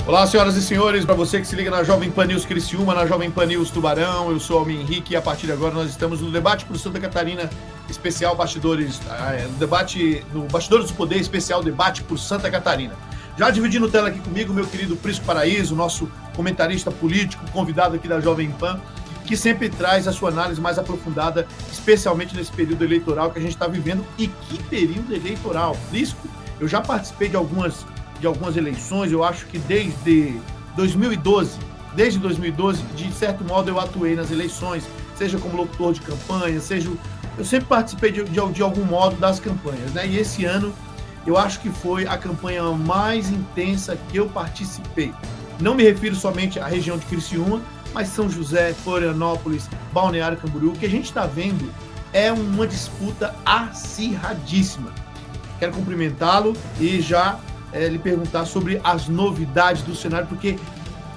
Olá, senhoras e senhores, para você que se liga na Jovem Pan News Criciúma, na Jovem Pan News Tubarão, eu sou Almir Henrique e a partir de agora nós estamos no Debate por Santa Catarina, especial Bastidores, no Bastidores do Poder, especial Debate por Santa Catarina. Já dividindo tela aqui comigo, meu querido Prisco Paraíso, nosso comentarista político, convidado aqui da Jovem Pan, que sempre traz a sua análise mais aprofundada, especialmente nesse período eleitoral que a gente está vivendo. E que período eleitoral? Prisco, eu já participei de algumas eleições, eu acho que desde 2012, de certo modo eu atuei nas eleições, seja como locutor de campanha, eu sempre participei de algum modo das campanhas, né? E esse ano eu acho que foi a campanha mais intensa que eu participei. Não me refiro somente à região de Criciúma, mas São José, Florianópolis, Balneário Camboriú. O que a gente está vendo é uma disputa acirradíssima. Quero cumprimentá-lo e já lhe perguntar sobre as novidades do cenário, porque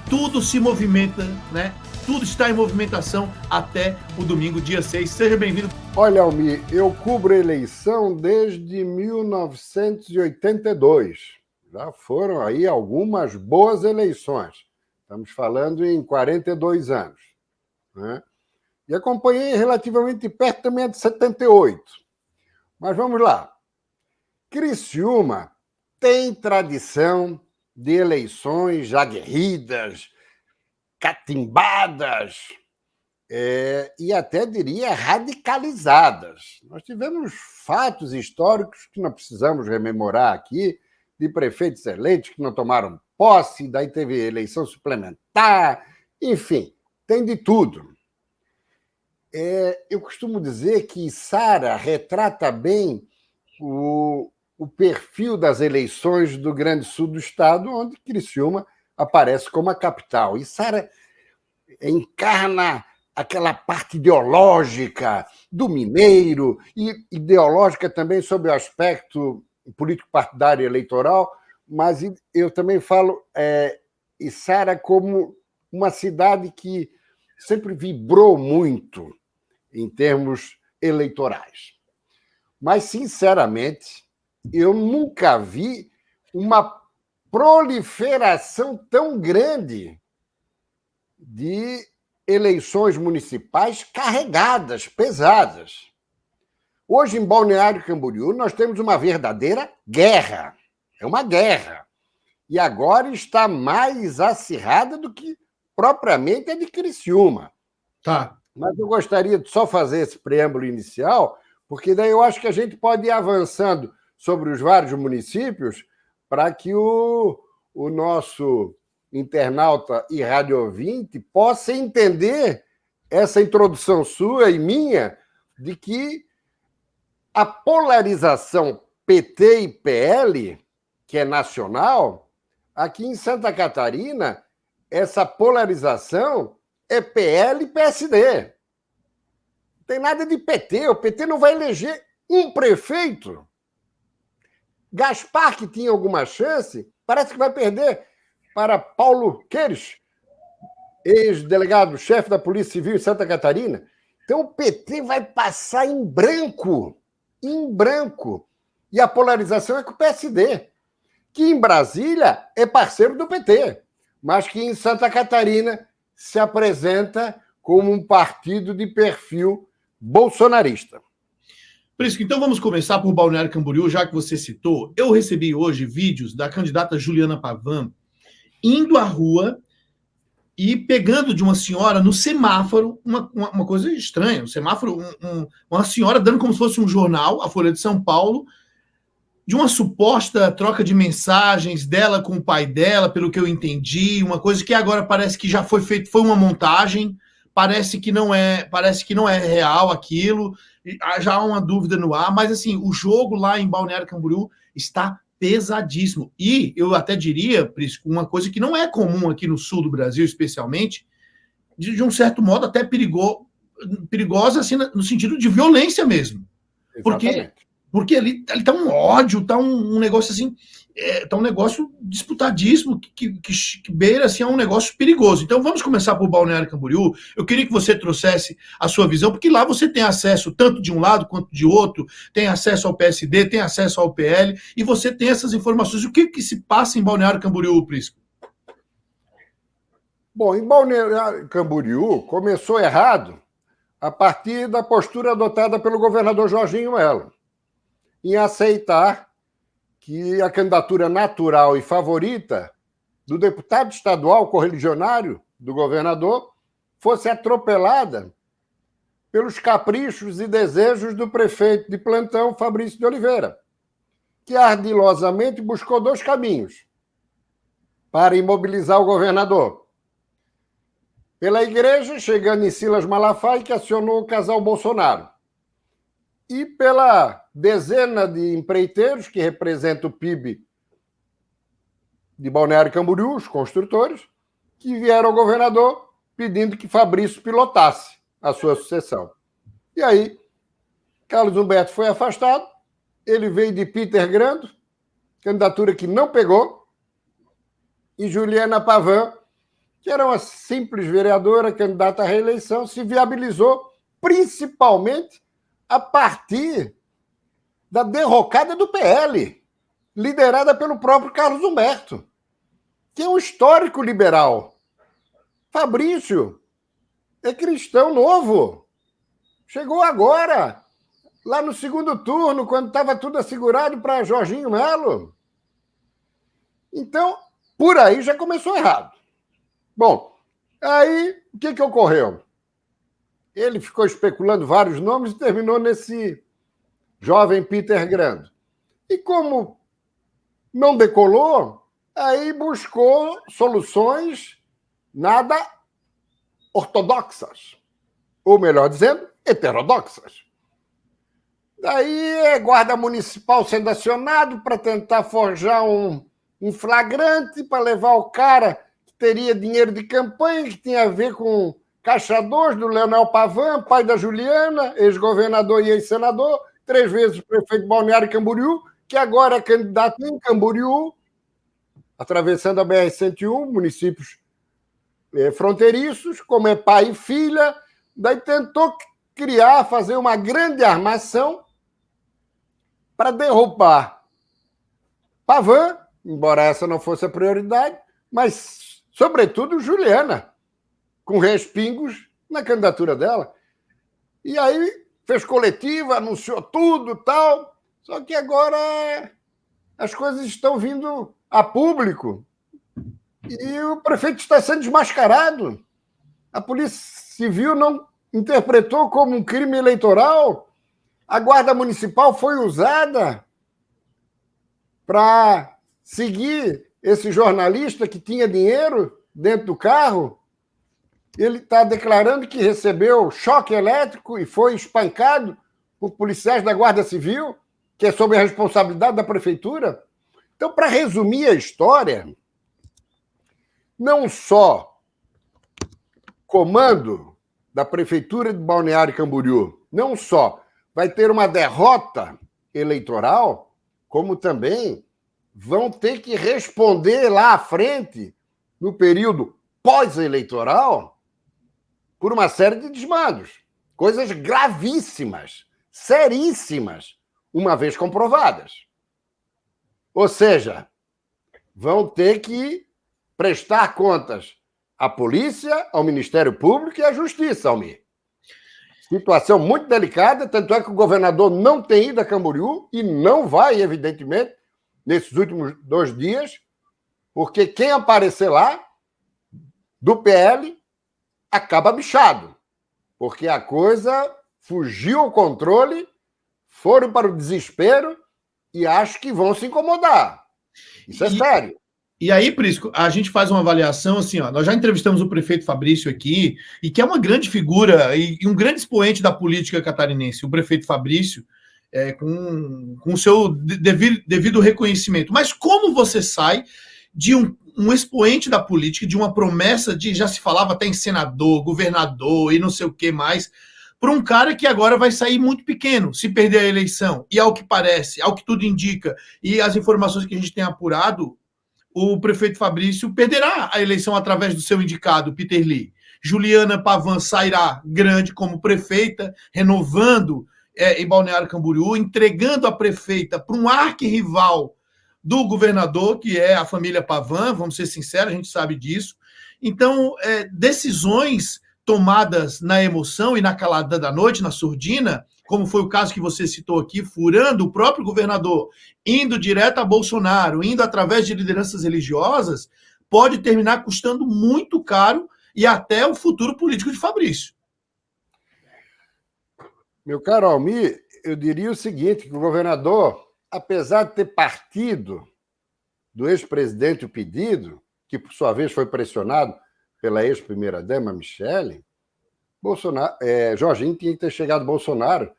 tudo se movimenta, né? Tudo está em movimentação até o domingo, dia 6. Seja bem-vindo. Olha, Almir, eu cubro eleição desde 1982. Já foram aí algumas boas eleições. Estamos falando em 42 anos. Né? E acompanhei relativamente perto também de 78. Mas vamos lá. Criciúma tem tradição de eleições aguerridas, catimbadas, e até diria radicalizadas. Nós tivemos fatos históricos que não precisamos rememorar aqui, de prefeitos eleitos que não tomaram posse, daí teve eleição suplementar, enfim, tem de tudo. Eu costumo dizer que Sara retrata bem o perfil das eleições do Grande Sul do Estado, onde Criciúma aparece como a capital. E Sara encarna aquela parte ideológica do mineiro, e ideológica também sob o aspecto político-partidário e eleitoral, mas eu também falo Sara como uma cidade que sempre vibrou muito em termos eleitorais. Mas, sinceramente, eu nunca vi uma proliferação tão grande de eleições municipais carregadas, pesadas. Hoje, em Balneário Camboriú, nós temos uma verdadeira guerra. É uma guerra. E agora está mais acirrada do que propriamente a de Criciúma. Tá. Mas eu gostaria de só fazer esse preâmbulo inicial, porque daí eu acho que a gente pode ir avançando sobre os vários municípios para que o nosso internauta e rádio ouvinte possa entender essa introdução sua e minha de que a polarização PT e PL, que é nacional, aqui em Santa Catarina, essa polarização é PL e PSD. Não tem nada de PT. O PT não vai eleger um prefeito. Gaspar, que tinha alguma chance, parece que vai perder para Paulo Queires, ex-delegado-chefe da Polícia Civil em Santa Catarina. Então, o PT vai passar em branco. Em branco. E a polarização é com o PSD, que em Brasília é parceiro do PT, mas que em Santa Catarina se apresenta como um partido de perfil bolsonarista. Prisco, então vamos começar por Balneário Camboriú, já que você citou. Eu recebi hoje vídeos da candidata Juliana Pavan indo à rua e pegando de uma senhora no semáforo, uma coisa estranha, um semáforo, uma senhora dando como se fosse um jornal, a Folha de São Paulo, de uma suposta troca de mensagens dela com o pai dela, pelo que eu entendi, uma coisa que agora parece que já foi feito, foi uma montagem, parece que não é real aquilo, já há uma dúvida no ar, mas assim, o jogo lá em Balneário Camboriú está pesadíssimo. E eu até diria, Prisco, uma coisa que não é comum aqui no sul do Brasil, especialmente, de um certo modo até perigosa, assim, no sentido de violência mesmo. Porque ali tá um ódio, tá um negócio assim, tá um negócio disputadíssimo que beira assim, a um negócio perigoso. Então vamos começar por Balneário Camboriú. Eu queria que você trouxesse a sua visão, porque lá você tem acesso tanto de um lado quanto de outro, tem acesso ao PSD, tem acesso ao PL, e você tem essas informações. O que se passa em Balneário Camboriú, Prisco? Bom, em Balneário Camboriú começou errado a partir da postura adotada pelo governador Jorginho Melo, em aceitar que a candidatura natural e favorita do deputado estadual correligionário do governador fosse atropelada pelos caprichos e desejos do prefeito de plantão, Fabrício de Oliveira, que ardilosamente buscou 2 caminhos para imobilizar o governador. Pela igreja, chegando em Silas Malafaia, que acionou o casal Bolsonaro. E pela dezena de empreiteiros, que representa o PIB de Balneário Camboriú, os construtores, que vieram ao governador pedindo que Fabrício pilotasse a sua sucessão. E aí, Carlos Humberto foi afastado, ele veio de Peter Grando, candidatura que não pegou, e Juliana Pavan, que era uma simples vereadora, candidata à reeleição, se viabilizou principalmente a partir da derrocada do PL, liderada pelo próprio Carlos Humberto, que é um histórico liberal. Fabrício é cristão novo. Chegou agora, lá no segundo turno, quando estava tudo assegurado para Jorginho Melo. Então, por aí já começou errado. Bom, aí o que ocorreu? Ele ficou especulando vários nomes e terminou nesse jovem Peter Grando. E como não decolou, aí buscou soluções nada ortodoxas, ou melhor dizendo, heterodoxas. Daí é guarda municipal sendo acionado para tentar forjar um flagrante para levar o cara que teria dinheiro de campanha, que tinha a ver com Caixa 2 do Leonel Pavan, pai da Juliana, ex-governador e ex-senador, 3 vezes prefeito de Balneário Camboriú, que agora é candidato em Camboriú, atravessando a BR-101, municípios fronteiriços, como é pai e filha, daí tentou fazer uma grande armação para derrubar Pavan, embora essa não fosse a prioridade, mas, sobretudo, Juliana, com respingos na candidatura dela. E aí fez coletiva, anunciou tudo e tal, só que agora as coisas estão vindo a público e o prefeito está sendo desmascarado. A Polícia Civil não interpretou como um crime eleitoral. A Guarda Municipal foi usada para seguir esse jornalista que tinha dinheiro dentro do carro. Ele está declarando que recebeu choque elétrico e foi espancado por policiais da Guarda Civil, que é sob a responsabilidade da prefeitura. Então, para resumir a história, não só comando da prefeitura de Balneário Camboriú, não só vai ter uma derrota eleitoral, como também vão ter que responder lá à frente, no período pós-eleitoral, por uma série de desmandos. Coisas gravíssimas, seríssimas, uma vez comprovadas. Ou seja, vão ter que prestar contas à polícia, ao Ministério Público e à Justiça, Almir. Situação muito delicada, tanto é que o governador não tem ido a Camboriú e não vai, evidentemente, nesses últimos 2 dias, porque quem aparecer lá, do PL, acaba bichado, porque a coisa fugiu ao controle, foram para o desespero e acho que vão se incomodar. Isso é sério. E aí, Prisco, a gente faz uma avaliação assim, ó, nós já entrevistamos o prefeito Fabrício aqui, e que é uma grande figura e um grande expoente da política catarinense, o prefeito Fabrício, com o seu devido reconhecimento. Mas como você sai de um expoente da política, de uma promessa de, já se falava até em senador, governador e não sei o que mais, para um cara que agora vai sair muito pequeno, se perder a eleição? E ao que parece, ao que tudo indica, e as informações que a gente tem apurado, o prefeito Fabrício perderá a eleição através do seu indicado, Peter Lee. Juliana Pavan sairá grande como prefeita, renovando em Balneário Camboriú, entregando a prefeita para um arquirrival do governador, que é a família Pavan, vamos ser sinceros, a gente sabe disso. Então, decisões tomadas na emoção e na calada da noite, na surdina, como foi o caso que você citou aqui, furando o próprio governador, indo direto a Bolsonaro, indo através de lideranças religiosas, pode terminar custando muito caro e até o futuro político de Fabrício. Meu caro Almir, eu diria o seguinte, que o governador, apesar de ter partido do ex-presidente o pedido, que por sua vez foi pressionado pela ex-primeira-dama Michele, Jorginho tinha que ter chegado a Bolsonaro.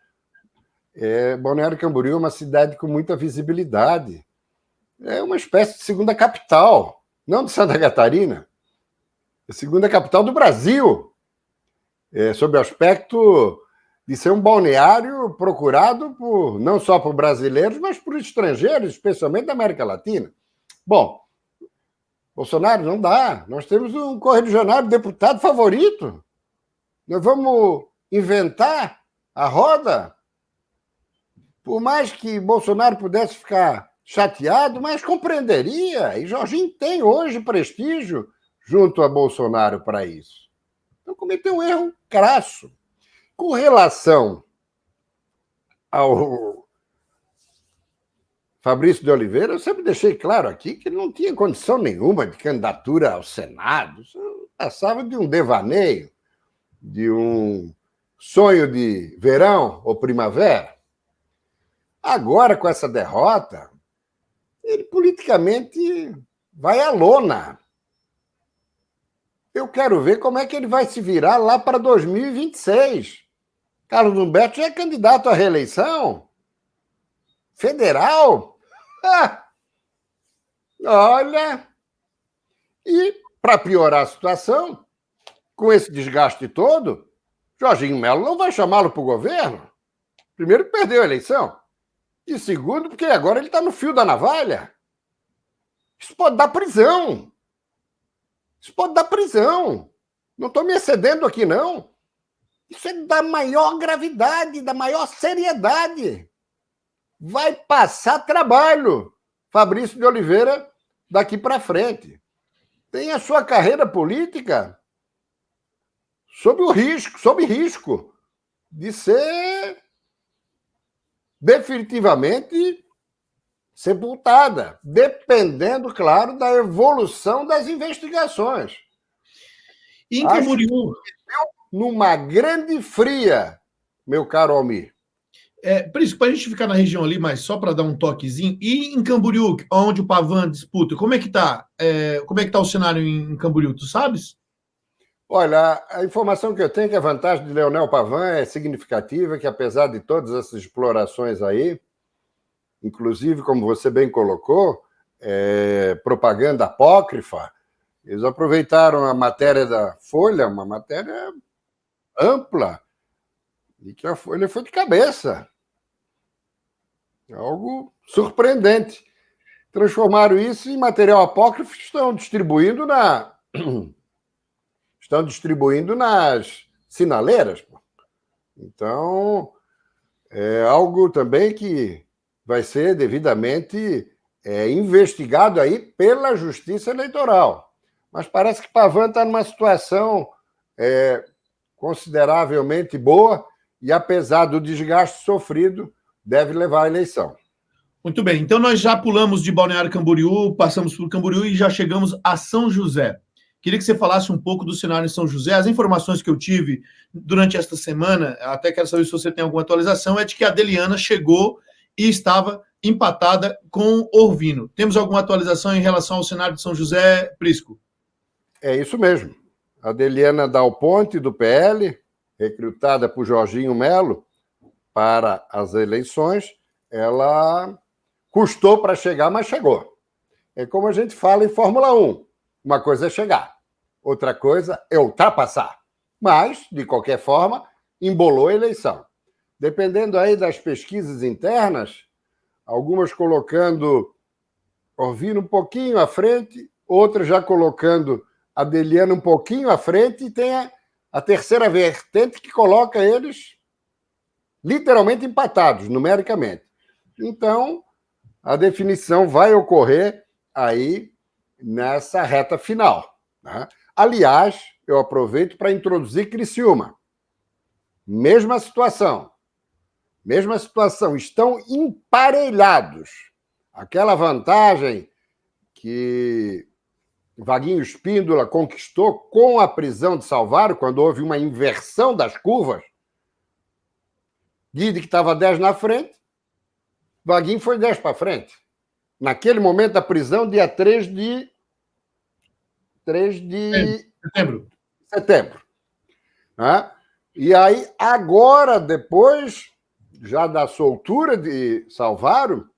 Balneário Camboriú é uma cidade com muita visibilidade. É uma espécie de segunda capital, não de Santa Catarina, é a segunda capital do Brasil, sob o aspecto de ser um balneário procurado não só por brasileiros, mas por estrangeiros, especialmente da América Latina. Bom, Bolsonaro não dá. Nós temos um correligionário deputado favorito. Nós vamos inventar a roda? Por mais que Bolsonaro pudesse ficar chateado, mas compreenderia. E Jorginho tem hoje prestígio junto a Bolsonaro para isso. Então cometeu um erro crasso. Com relação ao Fabrício de Oliveira, eu sempre deixei claro aqui que ele não tinha condição nenhuma de candidatura ao Senado. Isso passava de um devaneio, de um sonho de verão ou primavera. Agora, com essa derrota, ele politicamente vai à lona. Eu quero ver como é que ele vai se virar lá para 2026. Carlos Humberto já é candidato à reeleição federal. Olha! E, para piorar a situação, com esse desgaste todo, Jorginho Melo não vai chamá-lo para o governo. Primeiro, que perdeu a eleição. E segundo, porque agora ele está no fio da navalha. Isso pode dar prisão. Isso pode dar prisão. Não estou me excedendo aqui, não. Isso é da maior gravidade, da maior seriedade. Vai passar trabalho, Fabrício de Oliveira, daqui para frente. Tem a sua carreira política sob risco de ser definitivamente sepultada, dependendo, claro, da evolução das investigações. E em Camboriú, numa grande fria, meu caro Almir. Príncipe, para a gente ficar na região ali, mas só para dar um toquezinho, e em Camboriú, onde o Pavan disputa, como é que está? Como é que está o cenário em Camboriú, tu sabes? Olha, a informação que eu tenho é que a vantagem de Leonel Pavan é significativa, que apesar de todas essas explorações aí, inclusive, como você bem colocou, propaganda apócrifa, eles aproveitaram a matéria da Folha, uma matéria ampla, e que a Folha foi de cabeça. Algo surpreendente. Transformaram isso em material apócrifo e estão distribuindo nas sinaleiras. Então, é algo também que vai ser devidamente investigado aí pela Justiça Eleitoral. Mas parece que Pavan está numa situação consideravelmente boa e, apesar do desgaste sofrido, deve levar à eleição. Muito bem, então nós já pulamos de Balneário Camboriú, passamos por Camboriú e já chegamos a São José. Queria que você falasse um pouco do cenário em São José. As informações que eu tive durante esta semana, até quero saber se você tem alguma atualização, é de que a Adeliana chegou e estava empatada com Orvino. Temos alguma atualização em relação ao cenário de São José, Prisco? É isso mesmo. A Adeliana Dal Ponte, do PL, recrutada por Jorginho Melo para as eleições, ela custou para chegar, mas chegou. É como a gente fala em Fórmula 1. Uma coisa é chegar, outra coisa é ultrapassar. Mas, de qualquer forma, embolou a eleição. Dependendo aí das pesquisas internas, algumas colocando Orvino um pouquinho à frente, outras já colocando a Adeliana um pouquinho à frente, e tem a terceira vertente que coloca eles literalmente empatados, numericamente. Então, a definição vai ocorrer aí nessa reta final. Né? Aliás, eu aproveito para introduzir Criciúma. Mesma situação. Mesma situação. Estão emparelhados. Aquela vantagem que Vaguinho Espíndola conquistou com a prisão de Salvaro, quando houve uma inversão das curvas. Guide, que estava 10 na frente, Vaguinho foi 10 para frente. Naquele momento da prisão, dia 3 de setembro. Né? E aí, agora, depois já da soltura de Salvaro,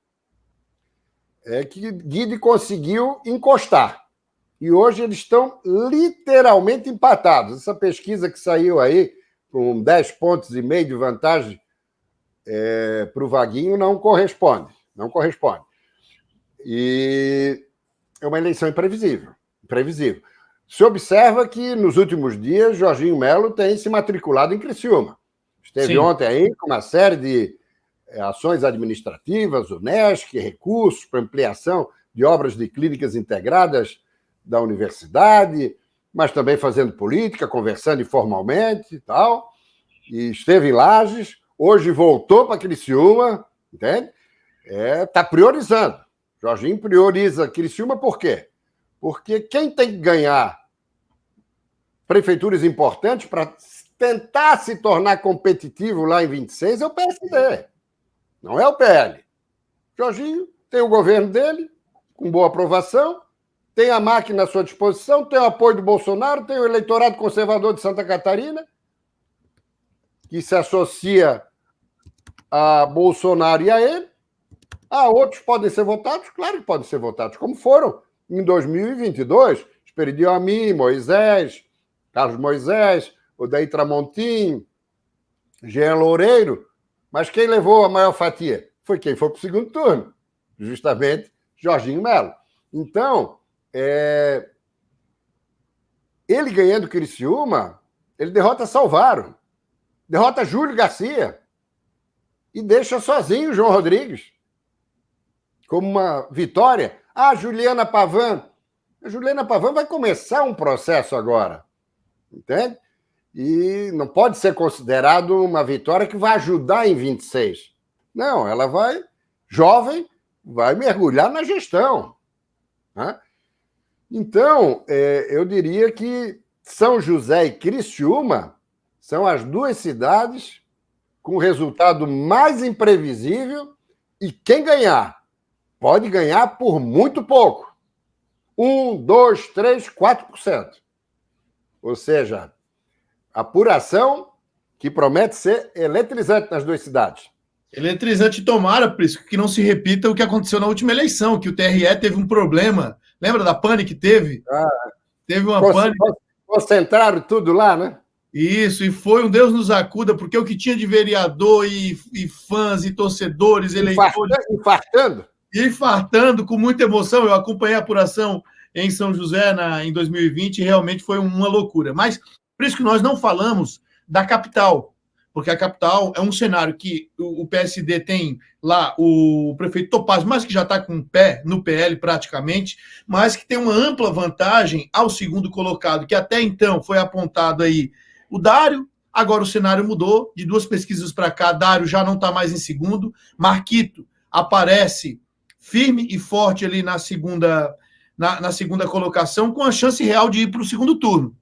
é que Guide conseguiu encostar. E hoje eles estão literalmente empatados. Essa pesquisa que saiu aí, com 10 pontos e meio de vantagem para o Vaguinho, não corresponde. Não corresponde. E é uma eleição imprevisível. Imprevisível. Se observa que, nos últimos dias, Jorginho Melo tem se matriculado em Criciúma. Esteve ontem aí com uma série de ações administrativas, Unesc, recursos para ampliação de obras de clínicas integradas da universidade, mas também fazendo política, conversando informalmente e tal. E esteve em Lages, hoje voltou para Criciúma, entende? Está priorizando. Jorginho prioriza Criciúma por quê? Porque quem tem que ganhar prefeituras importantes para tentar se tornar competitivo lá em 26 é o PSD, não é o PL. Jorginho tem o governo dele, com boa aprovação, tem a máquina à sua disposição, tem o apoio do Bolsonaro, tem o eleitorado conservador de Santa Catarina, que se associa a Bolsonaro e a ele. Outros podem ser votados? Claro que podem ser votados, como foram em 2022. Esperidião Amin, Moisés, Carlos Moisés, Odair Tramontim, Jean Loureiro. Mas quem levou a maior fatia? Foi quem foi para o segundo turno, justamente Jorginho Melo. Então, ele ganhando Criciúma, ele derrota Salvaro, derrota Júlio Garcia e deixa sozinho o João Rodrigues como uma vitória. Juliana Pavan. A Juliana Pavan vai começar um processo agora, entende? E não pode ser considerado uma vitória que vai ajudar em 26. Não, ela vai, jovem, vai mergulhar na gestão. Né? Então, eu diria que São José e Criciúma são as duas cidades com o resultado mais imprevisível e quem ganhar pode ganhar por muito pouco. 1, 2, 3, 4%. Ou seja, apuração que promete ser eletrizante nas duas cidades. Eletrizante, tomara, Prisco, que não se repita o que aconteceu na última eleição, que o TRE teve um problema. Lembra da pane que teve? Teve uma pane. Concentraram tudo lá, né? Isso, e foi um Deus nos acuda, porque o que tinha de vereador e fãs e torcedores, eleitores... Infartando com muita emoção. Eu acompanhei a apuração em São José em 2020 e realmente foi uma loucura. Mas por isso que nós não falamos da capital, porque a capital é um cenário que o PSD tem lá o prefeito Topazio, mas que já está com o pé no PL praticamente, mas que tem uma ampla vantagem ao segundo colocado, que até então foi apontado aí o Dário. Agora o cenário mudou, de 2 pesquisas para cá, Dário já não está mais em segundo, Marquito aparece firme e forte ali na segunda colocação, com a chance real de ir para o segundo turno.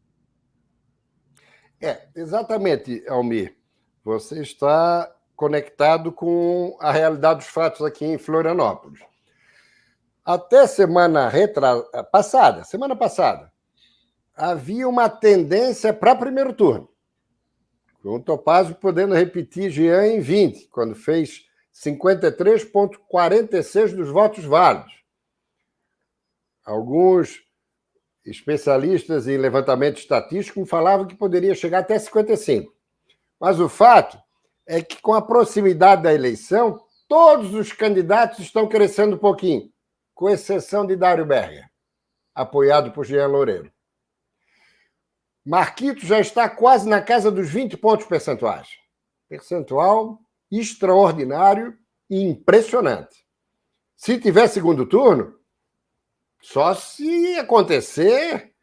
Exatamente, Almir. Você está conectado com a realidade dos fatos aqui em Florianópolis. Até semana passada, havia uma tendência para primeiro turno, com o Topazio podendo repetir Jean em 20, quando fez 53,46% dos votos válidos. Alguns especialistas em levantamento estatístico falavam que poderia chegar até 55%. Mas o fato é que, com a proximidade da eleição, todos os candidatos estão crescendo um pouquinho, com exceção de Dário Berger, apoiado por Jean Loureiro. Marquito já está quase na casa dos 20 pontos percentuais. Percentual extraordinário e impressionante. Se tiver segundo turno, só se acontecer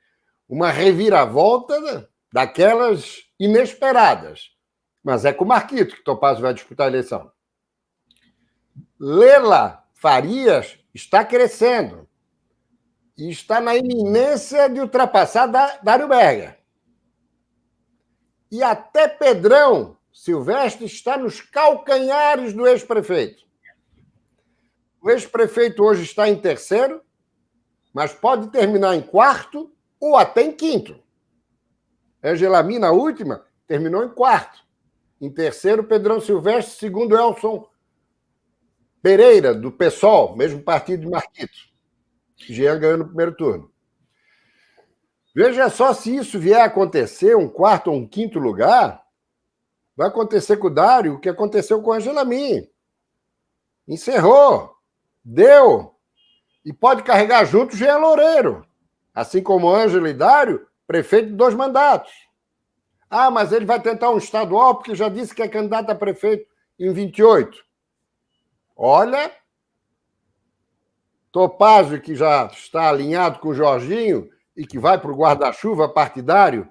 uma reviravolta daquelas inesperadas. Mas é com o Marquito que Topázio vai disputar a eleição. Lela Farias está crescendo e está na iminência de ultrapassar Dário Berger. E até Pedrão Silvestre está nos calcanhares do ex-prefeito. O ex-prefeito hoje está em terceiro, mas pode terminar em quarto ou até em quinto. Angela Min, na última, terminou em quarto. Em terceiro, Pedrão Silvestre, segundo Elson Pereira, do PSOL, mesmo partido de Marquito. Jean ganhou no primeiro turno. Veja só se isso vier a acontecer, um quarto ou um quinto lugar, vai acontecer com o Dário o que aconteceu com a Angela Min. Encerrou, deu, e pode carregar junto o Jean Loureiro, assim como Ângela e Dário, prefeito de 2 mandatos. Ah, mas ele vai tentar um estadual porque já disse que é candidato a prefeito em 28. Olha, Topázio, que já está alinhado com o Jorginho e que vai para o guarda-chuva partidário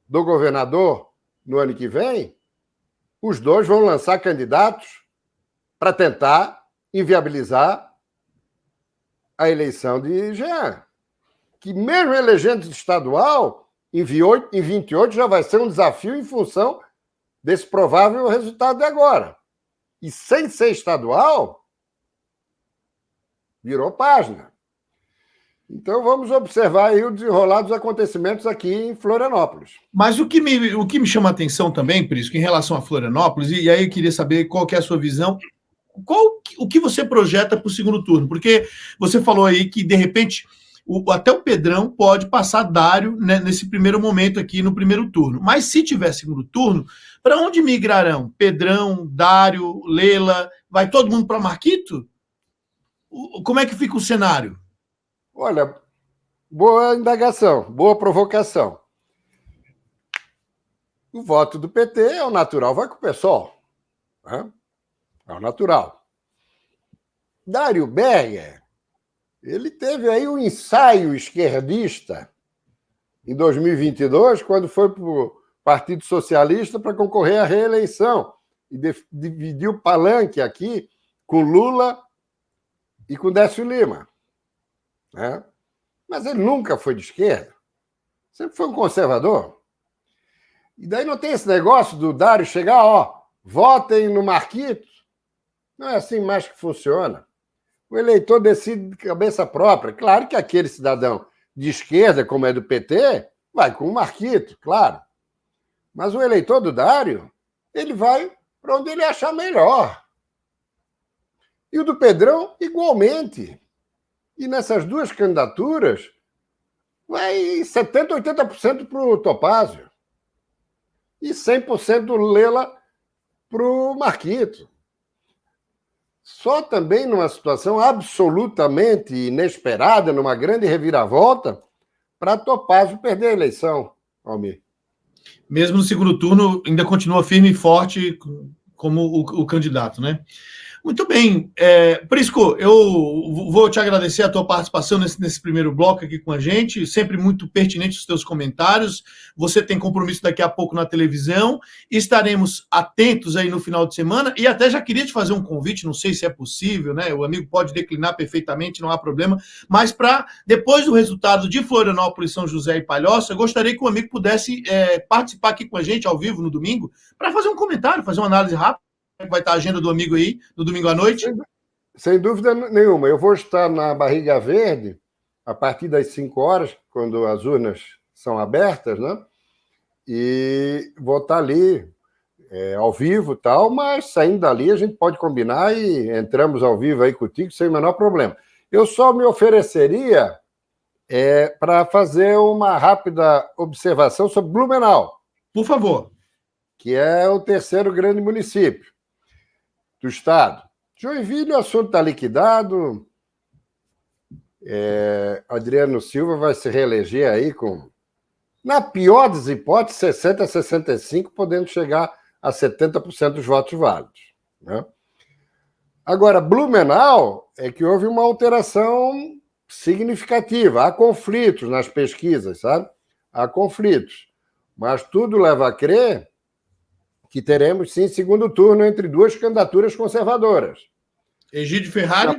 do governador no ano que vem, os dois vão lançar candidatos para tentar inviabilizar a eleição de Jean, que mesmo elegendo estadual, em 28 já vai ser um desafio em função desse provável resultado de agora. E sem ser estadual, virou página. Então vamos observar aí o desenrolar dos acontecimentos aqui em Florianópolis. Mas o que me chama a atenção também, Prisco, em relação a Florianópolis, e aí eu queria saber qual que é a sua visão, o que você projeta para o segundo turno? Porque você falou aí que, de repente, até o Pedrão pode passar Dário, né, nesse primeiro momento aqui, no primeiro turno. Mas se tiver segundo turno, para onde migrarão? Pedrão, Dário, Lela? Vai todo mundo para Marquito? Como é que fica o cenário? Olha, boa indagação, boa provocação. O voto do PT é o natural, vai com o PSOL. Né? É o natural. Dário Berger, ele teve aí um ensaio esquerdista em 2022, quando foi para o Partido Socialista para concorrer à reeleição e dividiu o palanque aqui com Lula e com Décio Lima. Né? Mas ele nunca foi de esquerda, sempre foi um conservador. E daí não tem esse negócio do Dário chegar, ó, votem no Marquito. Não é assim mais que funciona. O eleitor decide de cabeça própria. Claro que aquele cidadão de esquerda, como é do PT, vai com o Marquito, claro. Mas o eleitor do Dário, ele vai para onde ele achar melhor. E o do Pedrão, igualmente. E nessas duas candidaturas, vai 70%, 80% para o Topázio. E 100% do Lela para o Marquito. Só também numa situação absolutamente inesperada, numa grande reviravolta, para Topázio perder a eleição, Almir. Mesmo no segundo turno, ainda continua firme e forte como o candidato, né? Muito bem. Prisco, eu vou te agradecer a tua participação nesse primeiro bloco aqui com a gente, sempre muito pertinente os teus comentários. Você tem compromisso daqui a pouco na televisão, estaremos atentos aí no final de semana, e até já queria te fazer um convite, não sei se é possível, né? O amigo pode declinar perfeitamente, não há problema, mas para depois do resultado de Florianópolis, São José e Palhoça, eu gostaria que o amigo pudesse participar aqui com a gente ao vivo no domingo, para fazer um comentário, fazer uma análise rápida. Vai estar a agenda do amigo aí, no domingo à noite? Sem dúvida nenhuma. Eu vou estar na Barriga Verde a partir das 5 horas, quando as urnas são abertas, né? E vou estar ali ao vivo e tal, mas saindo dali a gente pode combinar e entramos ao vivo aí contigo sem o menor problema. Eu só me ofereceria para fazer uma rápida observação sobre Blumenau. Por favor. Que é o terceiro grande município do estado. Joinville, o assunto está liquidado. Adriano Silva vai se reeleger aí com, na pior das hipóteses, 60% a 65%, podendo chegar a 70% dos votos válidos. Né? Agora, Blumenau é que houve uma alteração significativa. Há conflitos nas pesquisas, sabe? a conflitos. Mas tudo leva a crer que teremos, sim, segundo turno entre duas candidaturas conservadoras. Egídio Ferrari.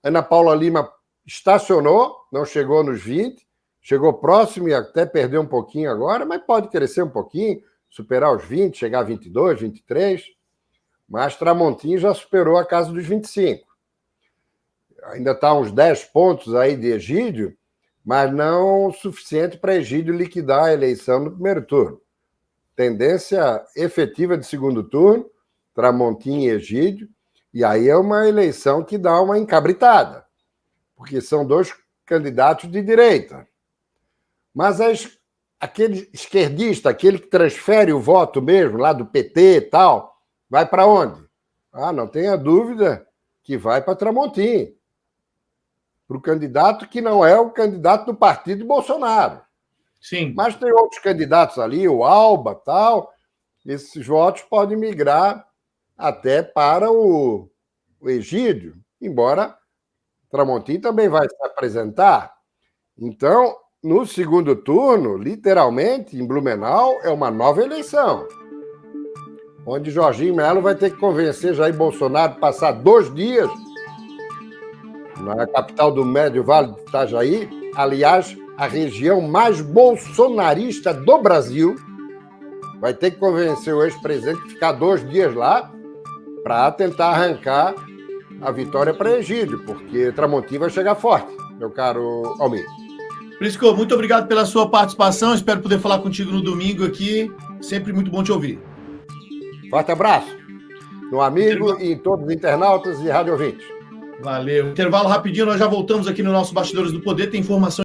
Ana Paula Lima estacionou, não chegou nos 20, chegou próximo e até perdeu um pouquinho agora, mas pode crescer um pouquinho, superar os 20, chegar a 22, 23. Mas Tramontim já superou a casa dos 25. Ainda está uns 10 pontos aí de Egídio, mas não o suficiente para Egídio liquidar a eleição no primeiro turno. Tendência efetiva de segundo turno, Tramontim e Egídio, e aí é uma eleição que dá uma encabritada, porque são dois candidatos de direita. Mas aquele esquerdista, aquele que transfere o voto mesmo, lá do PT e tal, vai para onde? Não tenha dúvida que vai para Tramontim, para o candidato que não é o candidato do partido Bolsonaro. Sim. Mas tem outros candidatos ali, o Alba, tal, esses votos podem migrar até para o Egídio, embora Tramontim também vai se apresentar. Então, no segundo turno, literalmente, em Blumenau, é uma nova eleição, onde Jorginho Melo vai ter que convencer Jair Bolsonaro a passar 2 dias na capital do Médio Vale de Itajaí, aliás, a região mais bolsonarista do Brasil, vai ter que convencer o ex-presidente a ficar 2 dias lá para tentar arrancar a vitória para Egídio, porque Tramontim vai chegar forte, meu caro Almir. Prisco, muito obrigado pela sua participação. Espero poder falar contigo no domingo aqui. Sempre muito bom te ouvir. Forte abraço no amigo e em todos os internautas e rádio ouvintes. Valeu. Intervalo rapidinho, nós já voltamos aqui no nosso Bastidores do Poder. Tem informação